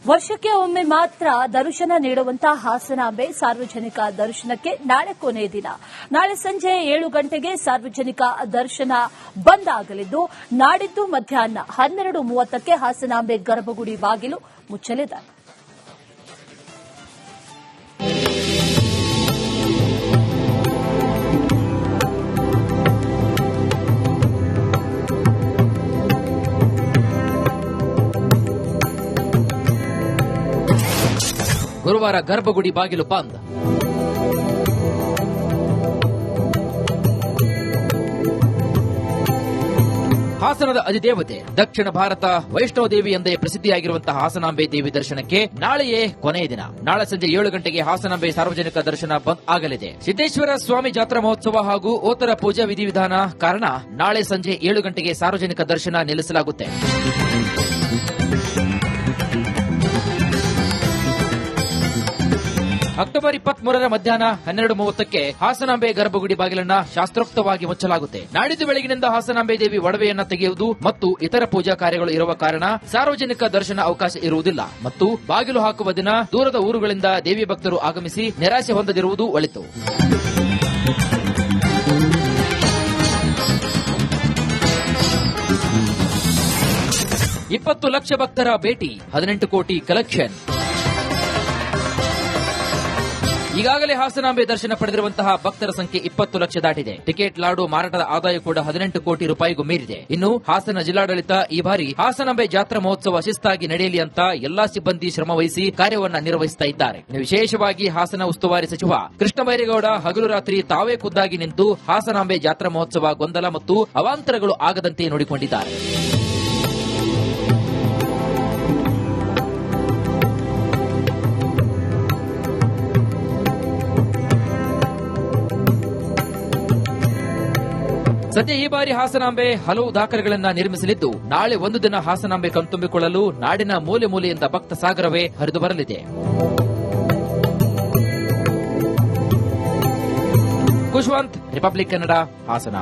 ವರ್ಷಕ್ಕೆ ಒಮ್ಮೆ ಮಾತ್ರ ದರ್ಶನ ನೀಡುವಂತಹ ಹಾಸನಾಂಬೆ ಸಾರ್ವಜನಿಕ ದರ್ಶನಕ್ಕೆ ನಾಳೆ ಕೊನೆಯ ದಿನ. ನಾಳೆ ಸಂಜೆ 7 ಗಂಟೆಗೆ ಸಾರ್ವಜನಿಕ ದರ್ಶನ ಬಂದ್ ಆಗಲಿದ್ದು, ನಾಡಿದ್ದು ಮಧ್ಯಾಹ್ನ 12:30ಕ್ಕೆ ಹಾಸನಾಂಬೆ ಗರ್ಭಗುಡಿ ಬಾಗಿಲು ಮುಚ್ಚಲಿದೆ. ಗುರುವಾರ ಗರ್ಭಗುಡಿ ಬಾಗಿಲು ಬಂದ್. ಹಾಸನದ ಅಧಿದೇವತೆ ದಕ್ಷಿಣ ಭಾರತ ವೈಷ್ಣೋದೇವಿ ಎಂದೇ ಪ್ರಸಿದ್ಧಿಯಾಗಿರುವಂತಹ ಹಾಸನಾಂಬೆ ದೇವಿ ದರ್ಶನಕ್ಕೆ ನಾಳೆಯೇ ಕೊನೆಯ ದಿನ. ನಾಳೆ ಸಂಜೆ 7 ಗಂಟೆಗೆ ಹಾಸನಾಂಬೆ ಸಾರ್ವಜನಿಕ ದರ್ಶನ ಬಂದ್ ಆಗಲಿದೆ. ಸಿದ್ದೇಶ್ವರ ಸ್ವಾಮಿ ಜಾತ್ರಾ ಮಹೋತ್ಸವ ಹಾಗೂ ಓತರ ಪೂಜಾ ವಿಧಿವಿಧಾನ ಕಾರಣ ನಾಳೆ ಸಂಜೆ 7 ಗಂಟೆಗೆ ಸಾರ್ವಜನಿಕ ದರ್ಶನ ನಿಲ್ಲಿಸಲಾಗುತ್ತೆ. ಅಕ್ಟೋಬರ್ 23ರ ಮಧ್ಯಾಹ್ನ 12:30ಕ್ಕೆ ಹಾಸನಾಂಬೆ ಗರ್ಭಗುಡಿ ಬಾಗಿಲನ್ನ ಶಾಸ್ತ್ರೋಕ್ತವಾಗಿ ಮುಚ್ಚಲಾಗುತ್ತೆ. ನಾಡಿದ್ದು ಬೆಳಗಿನಿಂದ ಹಾಸನಾಂಬೆ ದೇವಿ ಒಡವೆಯನ್ನ ತೆಗೆಯುವುದು ಮತ್ತು ಇತರ ಪೂಜಾ ಕಾರ್ಯಗಳು ಇರುವ ಕಾರಣ ಸಾರ್ವಜನಿಕ ದರ್ಶನ ಅವಕಾಶ ಇರುವುದಿಲ್ಲ ಮತ್ತು ಬಾಗಿಲು ಹಾಕುವ ದಿನ ದೂರದ ಊರುಗಳಿಂದ ದೇವಿ ಭಕ್ತರು ಆಗಮಿಸಿ ನಿರಾಸೆ ಹೊಂದದಿರುವುದು ಒಳಿತು. $20 ಲಕ್ಷ ಭಕ್ತರ ಭೇಟಿ, 18 ಕೋಟಿ ಕಲೆಕ್ಷನ್. ಈಗಾಗಲೇ ಹಾಸನಾಂಬೆ ದರ್ಶನ ಪಡೆದಿರುವಂತಹ ಭಕ್ತರ ಸಂಖ್ಯೆ 20 ಲಕ್ಷ ದಾಟಿದೆ. ಟಿಕೆಟ್, ಲಾಡು ಮಾರಾಟದ ಆದಾಯ ಕೂಡ 18 ಕೋಟಿ ರೂಪಾಯಿಗೂ ಮೀರಿದೆ. ಇನ್ನು ಹಾಸನ ಜಿಲ್ಲಾಡಳಿತ ಈ ಬಾರಿ ಹಾಸನಾಂಬೆ ಜಾತ್ರಾ ಮಹೋತ್ಸವ ಶಿಸ್ತಾಗಿ ನಡೆಯಲಿ ಅಂತ ಎಲ್ಲಾ ಸಿಬ್ಬಂದಿ ಶ್ರಮವಹಿಸಿ ಕಾರ್ಯವನ್ನ ನಿರ್ವಹಿಸುತ್ತಾ ಇದ್ದಾರೆ. ವಿಶೇಷವಾಗಿ ಹಾಸನ ಉಸ್ತುವಾರಿ ಸಚಿವ ಕೃಷ್ಣ ಬೈರೇಗೌಡ ಹಗಲು ರಾತ್ರಿ ತಾವೇ ಖುದ್ದಾಗಿ ನಿಂತು ಹಾಸನಾಂಬೆ ಜಾತ್ರಾ ಮಹೋತ್ಸವ ಗೊಂದಲ ಮತ್ತು ಅವಾಂತರಗಳು ಆಗದಂತೆ ನೋಡಿಕೊಂಡಿದ್ದಾರೆ. ಸದ್ಯ ಈ ಬಾರಿ ಹಾಸನಾಂಬೆ ಹಲವು ದಾಖಲೆಗಳನ್ನ ನಿರ್ಮಿಸಲಿದ್ದು, ನಾಳೆ ಒಂದು ದಿನ ಹಾಸನಾಂಬೆ ಕಣ್ತುಂಬಿಕೊಳ್ಳಲು ನಾಡಿನ ಮೂಲೆ ಮೂಲೆಯಿಂದ ಭಕ್ತ ಸಾಗರವೇ ಹರಿದು ಬರಲಿದೆ. ಕುಶ್ವಂತ್, ರಿಪಬ್ಲಿಕ್ ಕನ್ನಡ, ಹಾಸನ.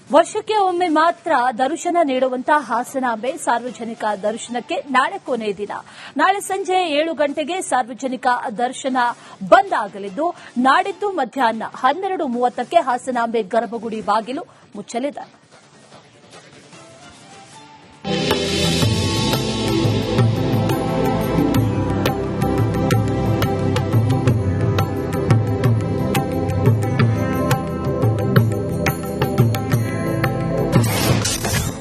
ವರ್ಷಕ್ಕೆ ಒಮ್ಮೆ ಮಾತ್ರ ದರ್ಶನ ನೀಡುವಂತಹ ಹಾಸನಾಂಬೆ ಸಾರ್ವಜನಿಕ ದರ್ಶನಕ್ಕೆ ನಾಳೆ ಕೊನೆಯ ದಿನ. ನಾಳೆ ಸಂಜೆ 7 ಗಂಟೆಗೆ ಸಾರ್ವಜನಿಕ ದರ್ಶನ ಬಂದ್ ಆಗಲಿದ್ದು, ನಾಡಿದ್ದು ಮಧ್ಯಾಹ್ನ 12:30ಕ್ಕೆ ಹಾಸನಾಂಬೆ ಗರ್ಭಗುಡಿ ಬಾಗಿಲು ಮುಚ್ಚಲಿದೆ.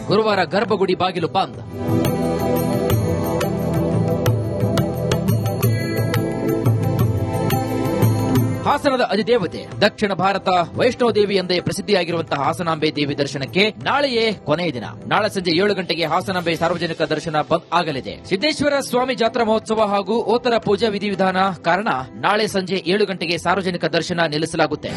ಗುರುವಾರ ಗರ್ಭಗುಡಿ ಬಾಗಿಲು ಬಂದ್. ಹಾಸನದ ಅಧಿದೇವತೆ ದಕ್ಷಿಣ ಭಾರತ ವೈಷ್ಣೋದೇವಿ ಎಂದೇ ಪ್ರಸಿದ್ಧಿಯಾಗಿರುವಂತಹ ಹಾಸನಾಂಬೆ ದೇವಿ ದರ್ಶನಕ್ಕೆ ನಾಳೆಯೇ ಕೊನೆಯ ದಿನ. ನಾಳೆ ಸಂಜೆ 7 ಗಂಟೆಗೆ ಹಾಸನಾಂಬೆ ಸಾರ್ವಜನಿಕ ದರ್ಶನ ಬಂದ್ ಆಗಲಿದೆ. ಸಿದ್ದೇಶ್ವರ ಸ್ವಾಮಿ ಜಾತ್ರಾ ಮಹೋತ್ಸವ ಹಾಗೂ ಓತರ ಪೂಜಾ ವಿಧಿವಿಧಾನ ಕಾರಣ ನಾಳೆ ಸಂಜೆ 7 ಗಂಟೆಗೆ ಸಾರ್ವಜನಿಕ ದರ್ಶನ ನಿಲ್ಲಿಸಲಾಗುತ್ತೆ.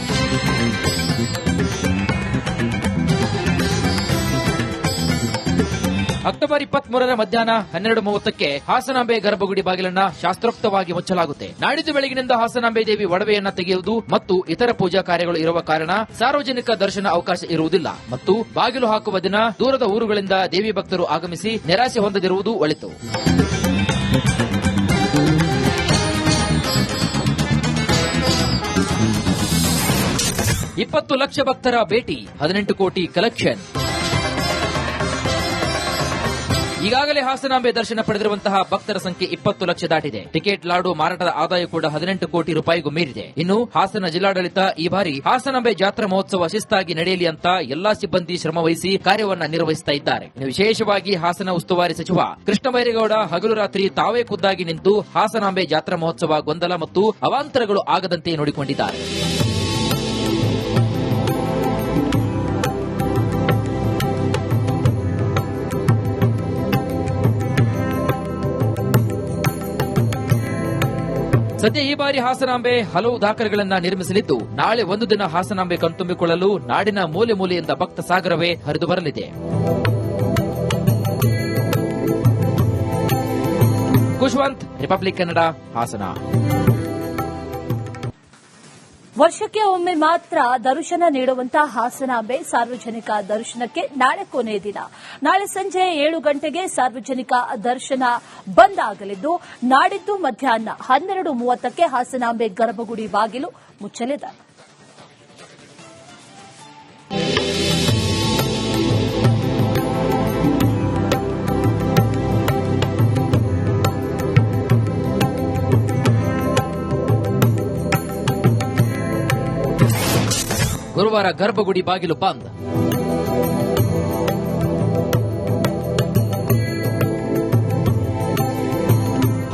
ಅಕ್ಟೋಬರ್ 23ರ ಮಧ್ಯಾಹ್ನ 12:30ಕ್ಕೆ ಹಾಸನಾಂಬೆ ಗರ್ಭಗುಡಿ ಬಾಗಿಲನ್ನ ಶಾಸ್ತ್ರೋಕ್ತವಾಗಿ ಮುಚ್ಚಲಾಗುತ್ತೆ. ನಾಡಿದ್ದು ಬೆಳಗಿನಿಂದ ಹಾಸನಾಂಬೆ ದೇವಿ ಒಡವೆಯನ್ನ ತೆಗೆಯುವುದು ಮತ್ತು ಇತರ ಪೂಜಾ ಕಾರ್ಯಗಳು ಇರುವ ಕಾರಣ ಸಾರ್ವಜನಿಕ ದರ್ಶನ ಅವಕಾಶ ಇರುವುದಿಲ್ಲ ಮತ್ತು ಬಾಗಿಲು ಹಾಕುವ ದಿನ ದೂರದ ಊರುಗಳಿಂದ ದೇವಿ ಭಕ್ತರು ಆಗಮಿಸಿ ನಿರಾಸೆ ಹೊಂದದಿರುವುದು ಒಳಿತು. $20 ಲಕ್ಷ ಭಕ್ತರ ಭೇಟಿ, 18 ಕೋಟಿ ಕಲೆಕ್ಷನ್. ಈಗಾಗಲೇ ಹಾಸನಾಂಬೆ ದರ್ಶನ ಪಡೆದಿರುವಂತಹ ಭಕ್ತರ ಸಂಖ್ಯೆ 20 ಲಕ್ಷ ದಾಟಿದೆ. ಟಿಕೆಟ್, ಲಾಡು ಮಾರಾಟದ ಆದಾಯ ಕೂಡ 18 ಕೋಟಿ ರೂಪಾಯಿಗೂ ಮೀರಿದೆ. ಇನ್ನು ಹಾಸನ ಜಿಲ್ಲಾಡಳಿತ ಈ ಬಾರಿ ಹಾಸನಾಂಬೆ ಜಾತ್ರಾ ಮಹೋತ್ಸವ ಶಿಸ್ತಾಗಿ ನಡೆಯಲಿ ಅಂತ ಎಲ್ಲಾ ಸಿಬ್ಬಂದಿ ಶ್ರಮವಹಿಸಿ ಕಾರ್ಯವನ್ನ ನಿರ್ವಹಿಸುತ್ತಾ ಇದ್ದಾರೆ. ವಿಶೇಷವಾಗಿ ಹಾಸನ ಉಸ್ತುವಾರಿ ಸಚಿವ ಕೃಷ್ಣ ಬೈರೇಗೌಡ ಹಗಲು ರಾತ್ರಿ ತಾವೇ ಖುದ್ದಾಗಿ ನಿಂತು ಹಾಸನಾಂಬೆ ಜಾತ್ರಾ ಮಹೋತ್ಸವ ಗೊಂದಲ ಮತ್ತು ಅವಾಂತರಗಳು ಆಗದಂತೆ ನೋಡಿಕೊಂಡಿದ್ದಾರೆ. ಸದ್ಯ ಈ ಬಾರಿ ಹಾಸನಾಂಬೆ ಹಲವು ದಾಖಲೆಗಳನ್ನ ನಿರ್ಮಿಸಲಿದ್ದು, ನಾಳೆ ಒಂದು ದಿನ ಹಾಸನಾಂಬೆ ಕಣ್ತುಂಬಿಕೊಳ್ಳಲು ನಾಡಿನ ಮೂಲೆ ಮೂಲೆಯಿಂದ ಭಕ್ತ ಸಾಗರವೇ ಹರಿದು ಬರಲಿದೆ. ಕುಶ್ವಂತ್, ರಿಪಬ್ಲಿಕ್ ಕನ್ನಡ, ಹಾಸನ. ವರ್ಷಕ್ಕೆ ಒಮ್ಮೆ ಮಾತ್ರ ದರ್ಶನ ನೀಡುವಂತಹ ಹಾಸನಾಂಬೆ ಸಾರ್ವಜನಿಕ ದರ್ಶನಕ್ಕೆ ನಾಳೆ ಕೊನೆ ದಿನ. ನಾಳೆ ಸಂಜೆ 7 ಗಂಟೆಗೆ ಸಾರ್ವಜನಿಕ ದರ್ಶನ ಬಂದ್ ಆಗಲಿದ್ದು, ನಾಡಿದ್ದು ಮಧ್ಯಾಹ್ನ 12:30ಕ್ಕೆ ಹಾಸನಾಂಬೆ ಗರ್ಭಗುಡಿ ಬಾಗಿಲು ಮುಚ್ಚಲಿದೆ. ಗುರುವಾರ ಗರ್ಭಗುಡಿ ಬಾಗಿಲು ಬಂದ್.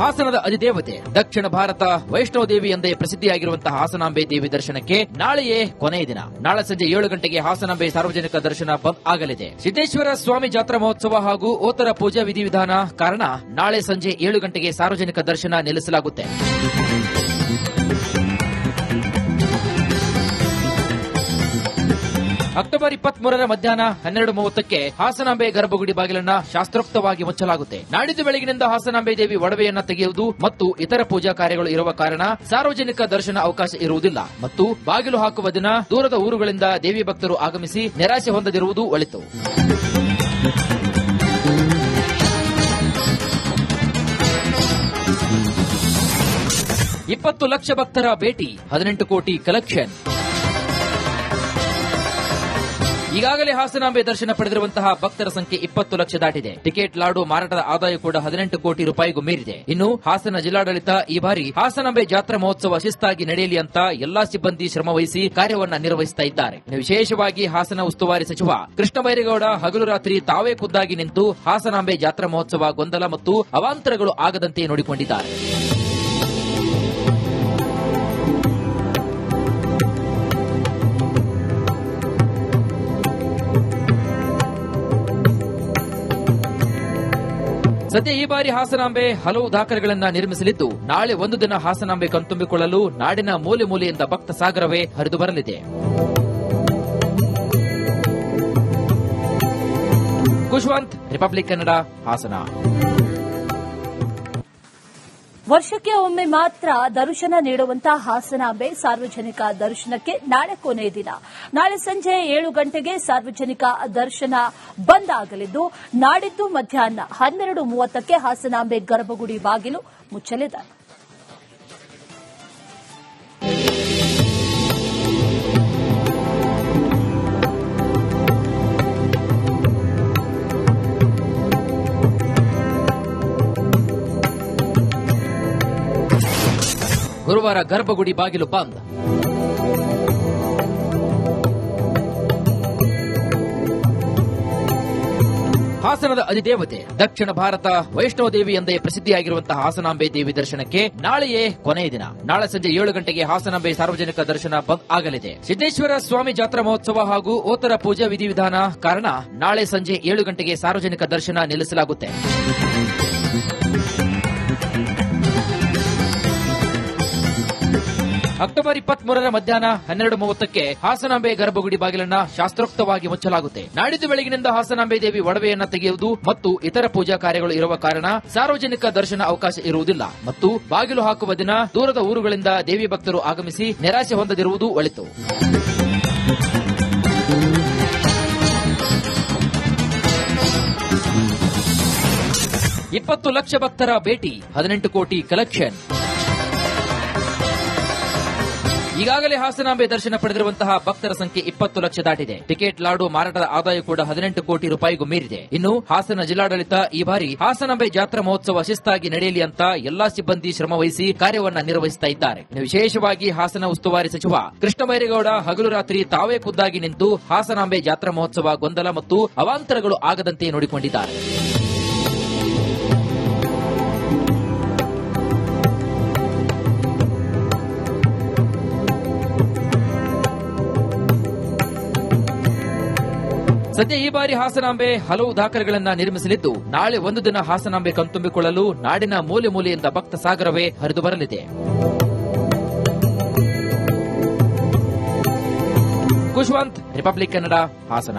ಹಾಸನದ ಅಧಿದೇವತೆ ದಕ್ಷಿಣ ಭಾರತ ವೈಷ್ಣೋದೇವಿ ಎಂದೇ ಪ್ರಸಿದ್ಧಿಯಾಗಿರುವಂತಹ ಹಾಸನಾಂಬೆ ದೇವಿ ದರ್ಶನಕ್ಕೆ ನಾಳೆಯೇ ಕೊನೆಯ ದಿನ. ನಾಳೆ ಸಂಜೆ 7 ಗಂಟೆಗೆ ಹಾಸನಾಂಬೆ ಸಾರ್ವಜನಿಕ ದರ್ಶನ ಬಂದ್ ಆಗಲಿದೆ. ಸಿದ್ದೇಶ್ವರ ಸ್ವಾಮಿ ಜಾತ್ರಾ ಮಹೋತ್ಸವ ಹಾಗೂ ಓತರ ಪೂಜಾ ವಿಧಿವಿಧಾನ ಕಾರಣ ನಾಳೆ ಸಂಜೆ 7 ಗಂಟೆಗೆ ಸಾರ್ವಜನಿಕ ದರ್ಶನ ನಿಲ್ಲಿಸಲಾಗುತ್ತೆ. ಅಕ್ಟೋಬರ್ 23ರ ಮಧ್ಯಾಹ್ನ 12:30ಕ್ಕೆ ಹಾಸನಾಂಬೆ ಗರ್ಭಗುಡಿ ಬಾಗಿಲನ್ನ ಶಾಸ್ತ್ರೋಕ್ತವಾಗಿ ಮುಚ್ಚಲಾಗುತ್ತೆ. ನಾಡಿದ್ದು ಬೆಳಗಿನಿಂದ ಹಾಸನಾಂಬೆ ದೇವಿ ಒಡವೆಯನ್ನ ತೆಗೆಯುವುದು ಮತ್ತು ಇತರ ಪೂಜಾ ಕಾರ್ಯಗಳು ಇರುವ ಕಾರಣ ಸಾರ್ವಜನಿಕ ದರ್ಶನ ಅವಕಾಶ ಇರುವುದಿಲ್ಲ ಮತ್ತು ಬಾಗಿಲು ಹಾಕುವ ದಿನ ದೂರದ ಊರುಗಳಿಂದ ದೇವಿ ಭಕ್ತರು ಆಗಮಿಸಿ ನಿರಾಶೆ ಹೊಂದದಿರುವುದು ಒಳಿತು. $20 ಲಕ್ಷ ಭಕ್ತರ ಭೇಟಿ, 18 ಕೋಟಿ ಕಲೆಕ್ಷನ್. ಈಗಾಗಲೇ ಹಾಸನಾಂಬೆ ದರ್ಶನ ಪಡೆದಿರುವಂತಹ ಭಕ್ತರ ಸಂಖ್ಯೆ 20 ಲಕ್ಷ ದಾಟಿದೆ. ಟಿಕೆಟ್, ಲಾಡು ಮಾರಾಟದ ಆದಾಯ ಕೂಡ 18 ಕೋಟಿ ರೂಪಾಯಿಗೂ ಮೀರಿದೆ. ಇನ್ನು ಹಾಸನ ಜಿಲ್ಲಾಡಳಿತ ಈ ಬಾರಿ ಹಾಸನಾಂಬೆ ಜಾತ್ರಾ ಮಹೋತ್ಸವ ಶಿಸ್ತಾಗಿ ನಡೆಯಲಿ ಅಂತ ಎಲ್ಲಾ ಸಿಬ್ಬಂದಿ ಶ್ರಮವಹಿಸಿ ಕಾರ್ಯವನ್ನ ನಿರ್ವಹಿಸುತ್ತಾ ಇದ್ದಾರೆ. ವಿಶೇಷವಾಗಿ ಹಾಸನ ಉಸ್ತುವಾರಿ ಸಚಿವ ಕೃಷ್ಣ ಬೈರೇಗೌಡ ಹಗಲು ರಾತ್ರಿ ತಾವೇ ಖುದ್ದಾಗಿ ನಿಂತು ಹಾಸನಾಂಬೆ ಜಾತ್ರಾ ಮಹೋತ್ಸವ ಗೊಂದಲ ಮತ್ತು ಅವಾಂತರಗಳು ಆಗದಂತೆ ನೋಡಿಕೊಂಡಿದ್ದಾರೆ. ಸದ್ಯ ಈ ಬಾರಿ ಹಾಸನಾಂಬೆ ಹಲವು ದಾಖಲೆಗಳನ್ನ ನಿರ್ಮಿಸಲಿದ್ದು, ನಾಳೆ ಒಂದು ದಿನ ಹಾಸನಾಂಬೆ ಕಣ್ತುಂಬಿಕೊಳ್ಳಲು ನಾಡಿನ ಮೂಲೆ ಮೂಲೆಯಿಂದ ಭಕ್ತ ಸಾಗರವೇ ಹರಿದು ಬರಲಿದೆ. ಕುಶ್ವಂತ್, ರಿಪಬ್ಲಿಕ್ ಕನ್ನಡ, ಹಾಸನ. ವರ್ಷಕ್ಕೆ ಒಮ್ಮೆ ಮಾತ್ರ ದರ್ಶನ ನೀಡುವಂತಹ ಹಾಸನಾಂಬೆ ಸಾರ್ವಜನಿಕ ದರ್ಶನಕ್ಕೆ ನಾಳೆ ಕೊನೆ ದಿನ. ನಾಳೆ ಸಂಜೆ 7 ಗಂಟೆಗೆ ಸಾರ್ವಜನಿಕ ದರ್ಶನ ಬಂದ್ ಆಗಲಿದ್ದು, ನಾಡಿದ್ದು ಮಧ್ಯಾಹ್ನ 12:30ಕ್ಕೆ ಹಾಸನಾಂಬೆ ಗರ್ಭಗುಡಿ ಬಾಗಿಲು ಮುಚ್ಚಲಿದೆ. ಗುರುವಾರ ಗರ್ಭಗುಡಿ ಬಾಗಿಲು ಬಂದ್. ಹಾಸನದ ಅಧಿದೇವತೆ ದಕ್ಷಿಣ ಭಾರತ ವೈಷ್ಣೋದೇವಿ ಎಂದೇ ಪ್ರಸಿದ್ಧಿಯಾಗಿರುವಂತಹ ಹಾಸನಾಂಬೆ ದೇವಿ ದರ್ಶನಕ್ಕೆ ನಾಳೆಯೇ ಕೊನೆಯ ದಿನ. ನಾಳೆ ಸಂಜೆ 7 ಗಂಟೆಗೆ ಹಾಸನಾಂಬೆ ಸಾರ್ವಜನಿಕ ದರ್ಶನ ಬಂದ್ ಆಗಲಿದೆ. ಸಿದ್ದೇಶ್ವರ ಸ್ವಾಮಿ ಜಾತ್ರಾ ಮಹೋತ್ಸವ ಹಾಗೂ ಓತರ ಪೂಜಾ ವಿಧಿವಿಧಾನ ಕಾರಣ ನಾಳೆ ಸಂಜೆ 7 ಗಂಟೆಗೆ ಸಾರ್ವಜನಿಕ ದರ್ಶನ ನಿಲ್ಲಿಸಲಾಗುತ್ತೆ. ಅಕ್ಟೋಬರ್ 23ರ ಮಧ್ಯಾಹ್ನ 12:30ಕ್ಕೆ ಹಾಸನಾಂಬೆ ಗರ್ಭಗುಡಿ ಬಾಗಿಲನ್ನ ಶಾಸ್ತ್ರೋಕ್ತವಾಗಿ ಮುಚ್ಚಲಾಗುತ್ತೆ. ನಾಡಿದ್ದು ಬೆಳಗಿನಿಂದ ಹಾಸನಾಂಬೆ ದೇವಿ ಒಡವೆಯನ್ನ ತೆಗೆಯುವುದು ಮತ್ತು ಇತರ ಪೂಜಾ ಕಾರ್ಯಗಳು ಇರುವ ಕಾರಣ ಸಾರ್ವಜನಿಕ ದರ್ಶನ ಅವಕಾಶ ಇರುವುದಿಲ್ಲ ಮತ್ತು ಬಾಗಿಲು ಹಾಕುವ ದಿನ ದೂರದ ಊರುಗಳಿಂದ ದೇವಿ ಭಕ್ತರು ಆಗಮಿಸಿ ನಿರಾಶೆ ಹೊಂದದಿರುವುದು ಒಳಿತು. $20 ಲಕ್ಷ ಭಕ್ತರ ಭೇಟಿ, 18 ಕೋಟಿ ಕಲೆಕ್ಷನ್. ಈಗಾಗಲೇ ಹಾಸನಾಂಬೆ ದರ್ಶನ ಪಡೆದಿರುವಂತಹ ಭಕ್ತರ ಸಂಖ್ಯೆ 20 ಲಕ್ಷ ದಾಟಿದೆ. ಟಿಕೆಟ್, ಲಾಡು ಮಾರಾಟದ ಆದಾಯ ಕೂಡ 18 ಕೋಟಿ ರೂಪಾಯಿಗೂ ಮೀರಿದೆ. ಇನ್ನು ಹಾಸನ ಜಿಲ್ಲಾಡಳಿತ ಈ ಬಾರಿ ಹಾಸನಾಂಬೆ ಜಾತ್ರಾ ಮಹೋತ್ಸವ ಶಿಸ್ತಾಗಿ ನಡೆಯಲಿ ಅಂತ ಎಲ್ಲಾ ಸಿಬ್ಬಂದಿ ಶ್ರಮವಹಿಸಿ ಕಾರ್ಯವನ್ನ ನಿರ್ವಹಿಸುತ್ತಾ ಇದ್ದಾರೆ. ವಿಶೇಷವಾಗಿ ಹಾಸನ ಉಸ್ತುವಾರಿ ಸಚಿವ ಕೃಷ್ಣ ಬೈರೇಗೌಡ ಹಗಲು ರಾತ್ರಿ ತಾವೇ ಖುದ್ದಾಗಿ ನಿಂತು ಹಾಸನಾಂಬೆ ಜಾತ್ರಾ ಮಹೋತ್ಸವ ಗೊಂದಲ ಮತ್ತು ಅವಾಂತರಗಳು ಆಗದಂತೆ ನೋಡಿಕೊಂಡಿದ್ದಾರೆ. ಸದ್ಯ ಈ ಬಾರಿ ಹಾಸನಾಂಬೆ ಹಲವು ದಾಖಲೆಗಳನ್ನ ನಿರ್ಮಿಸಲಿದ್ದು, ನಾಳೆ ಒಂದು ದಿನ ಹಾಸನಾಂಬೆ ಕಣ್ತುಂಬಿಕೊಳ್ಳಲು ನಾಡಿನ ಮೂಲೆ ಮೂಲೆಯಿಂದ ಭಕ್ತ ಸಾಗರವೇ ಹರಿದು ಬರಲಿದೆ. ಕುಶ್ವಂತ್, ರಿಪಬ್ಲಿಕ್ ಕನ್ನಡ, ಹಾಸನ.